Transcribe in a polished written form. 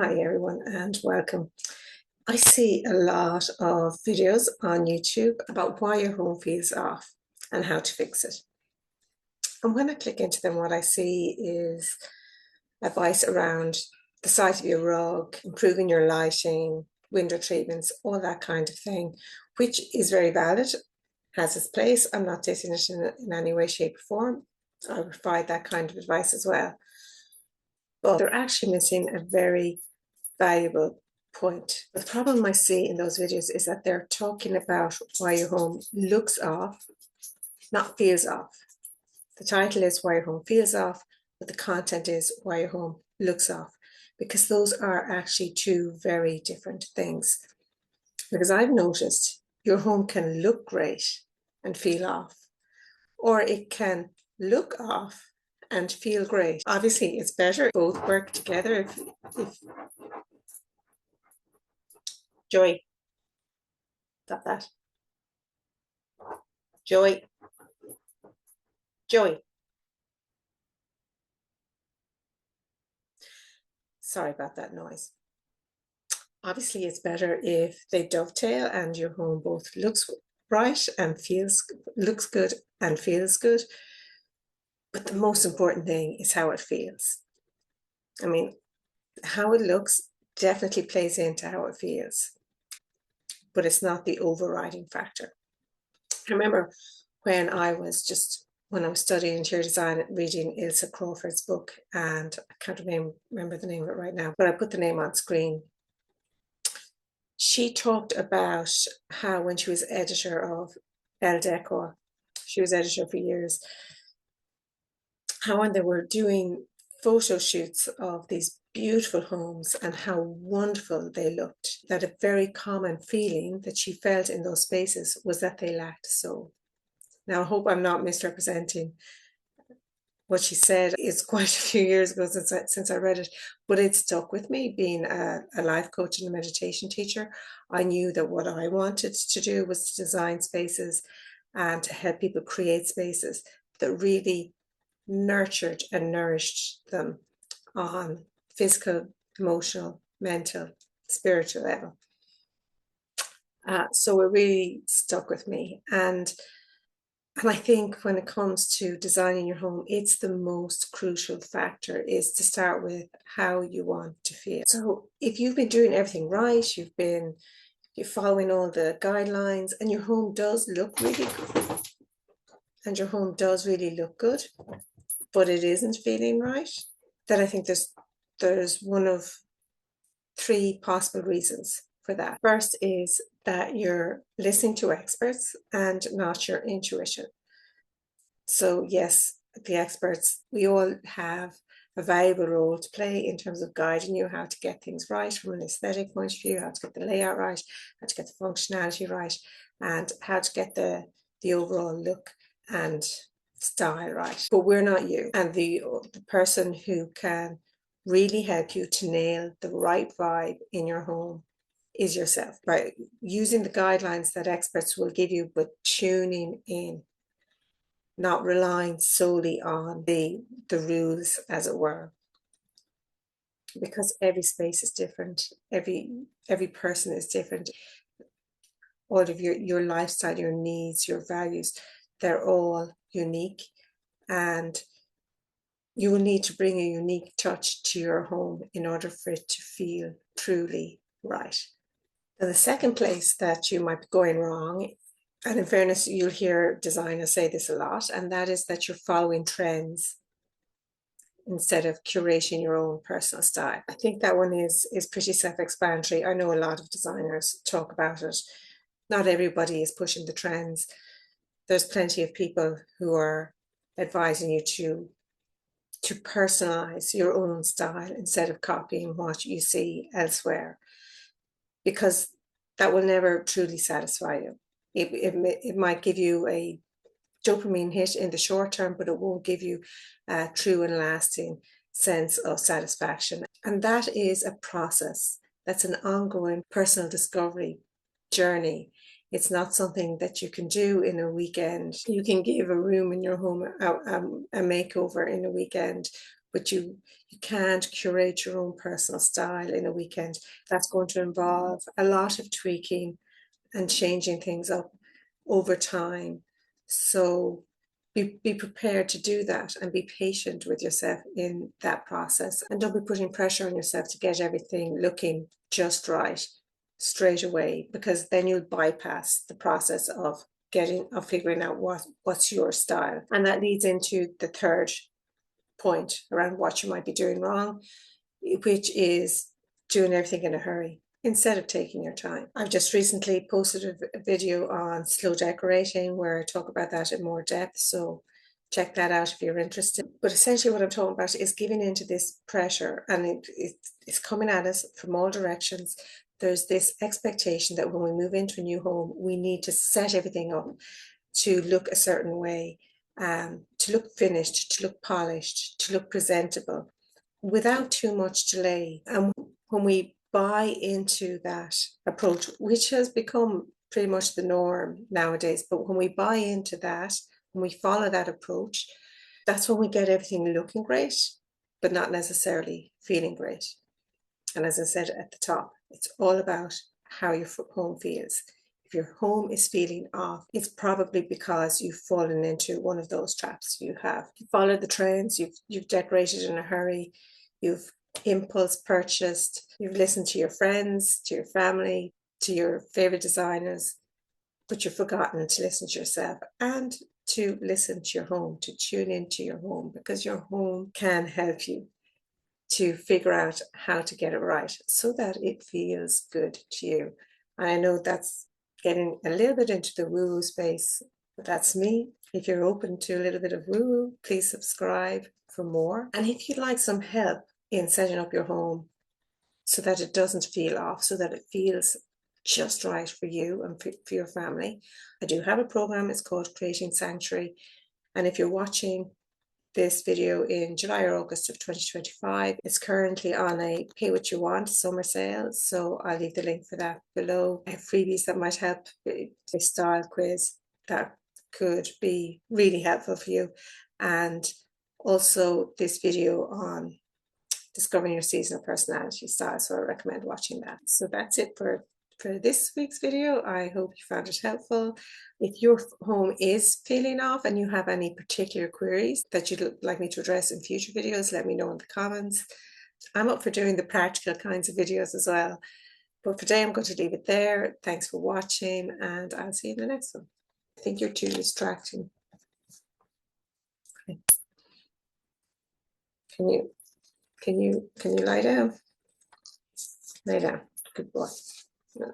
Hi everyone and welcome. I see a lot of videos on YouTube about why your home feels off and how to fix it. And when I click into them, what I see is advice around the size of your rug, improving your lighting, window treatments, all that kind of thing, which is very valid, has its place. I'm not dissing it in any way, shape, or form. I provide that kind of advice as well. But they're actually missing a very valuable point. The problem I see in those videos is that they're talking about why your home looks off, not feels off. The title is Why Your Home Feels Off, but the content is Why Your Home Looks Off, because those are actually two very different things. Because I've noticed your home can look great and feel off, or it can look off and feel great. Obviously, it's better both work together. If Joy, stop that. Joy. Sorry about that noise. Obviously, it's better if they dovetail and your home both looks right and looks good and feels good. But the most important thing is how it feels. I mean, how it looks definitely plays into how it feels, but it's not the overriding factor. I remember when I was studying interior design, reading Ilse Crawford's book, and I can't remember the name of it right now, but I put the name on screen. She talked about how when she was editor of Elle Decor, she was editor for years, how when they were doing photo shoots of these beautiful homes and how wonderful they looked, that a very common feeling that she felt in those spaces was that they lacked soul. Now, I hope I'm not misrepresenting what she said. It's quite a few years ago since I read it, but it stuck with me. Being a life coach and a meditation teacher, I knew that what I wanted to do was to design spaces and to help people create spaces that really nurtured and nourished them on physical, emotional, mental, spiritual level. So it really stuck with me. And I think when it comes to designing your home, it's the most crucial factor is to start with how you want to feel. So if you've been doing everything right, you're following all the guidelines and your home does look really good, and your home does really look good, but it isn't feeling right, then I think there's one of three possible reasons for that. First is that you're listening to experts and not your intuition. So yes, the experts, we all have a valuable role to play in terms of guiding you how to get things right from an aesthetic point of view, how to get the layout right, how to get the functionality right, and how to get the overall look and style right. But we're not you. And the person who can really help you to nail the right vibe in your home is yourself, by using the guidelines that experts will give you, but tuning in, not relying solely on the rules, as it were, because every space is different, every person is different. All of your lifestyle, your needs, your values, they're all unique, and you will need to bring a unique touch to your home in order for it to feel truly right. Now, the second place that you might be going wrong, and in fairness, you'll hear designers say this a lot, and that is that you're following trends instead of curating your own personal style. I think that one is pretty self-explanatory. I know a lot of designers talk about it. Not everybody is pushing the trends. There's plenty of people who are advising you to personalize your own style instead of copying what you see elsewhere, because that will never truly satisfy you. It might give you a dopamine hit in the short term, but it won't give you a true and lasting sense of satisfaction. And that is a process. That's an ongoing personal discovery journey. It's not something that you can do in a weekend. You can give a room in your home a makeover in a weekend, but you can't curate your own personal style in a weekend. That's going to involve a lot of tweaking and changing things up over time. So be prepared to do that and be patient with yourself in that process. And don't be putting pressure on yourself to get everything looking just right straight away, because then you'll bypass the process of figuring out what's your style. And that leads into the third point around what you might be doing wrong, which is doing everything in a hurry instead of taking your time. I've just recently posted a video on slow decorating where I talk about that in more depth, so check that out if you're interested. But essentially what I'm talking about is giving into this pressure, and it's coming at us from all directions. There's this expectation that when we move into a new home, we need to set everything up to look a certain way, to look finished, to look polished, to look presentable without too much delay. And when we buy into that approach, which has become pretty much the norm nowadays, but when we buy into that, when we follow that approach, that's when we get everything looking great, but not necessarily feeling great. And as I said at the top, it's all about how your home feels. If your home is feeling off, it's probably because you've fallen into one of those traps. You followed the trends, you've decorated in a hurry, you've impulse purchased, you've listened to your friends, to your family, to your favorite designers, but you've forgotten to listen to yourself and to listen to your home, to tune into your home, because your home can help you to figure out how to get it right so that it feels good to you. I know that's getting a little bit into the woo-woo space, but that's me. If you're open to a little bit of woo-woo, please subscribe for more. And if you'd like some help in setting up your home so that it doesn't feel off, so that it feels just right for you and for your family, I do have a program. It's called Creating Sanctuary. And if you're watching this video in July or August of 2025, it's currently on a pay what you want summer sale, so I'll leave the link for that below. I have freebies that might help, a style quiz that could be really helpful for you, and also this video on discovering your seasonal personality style, so I recommend watching that. So that's it for this week's video. I hope you found it helpful. If your home is feeling off and you have any particular queries that you'd like me to address in future videos, let me know in the comments. I'm up for doing the practical kinds of videos as well. But for today, I'm going to leave it there. Thanks for watching, and I'll see you in the next one. I think you're too distracting. Can you lie down? Lay down. Good boy. No.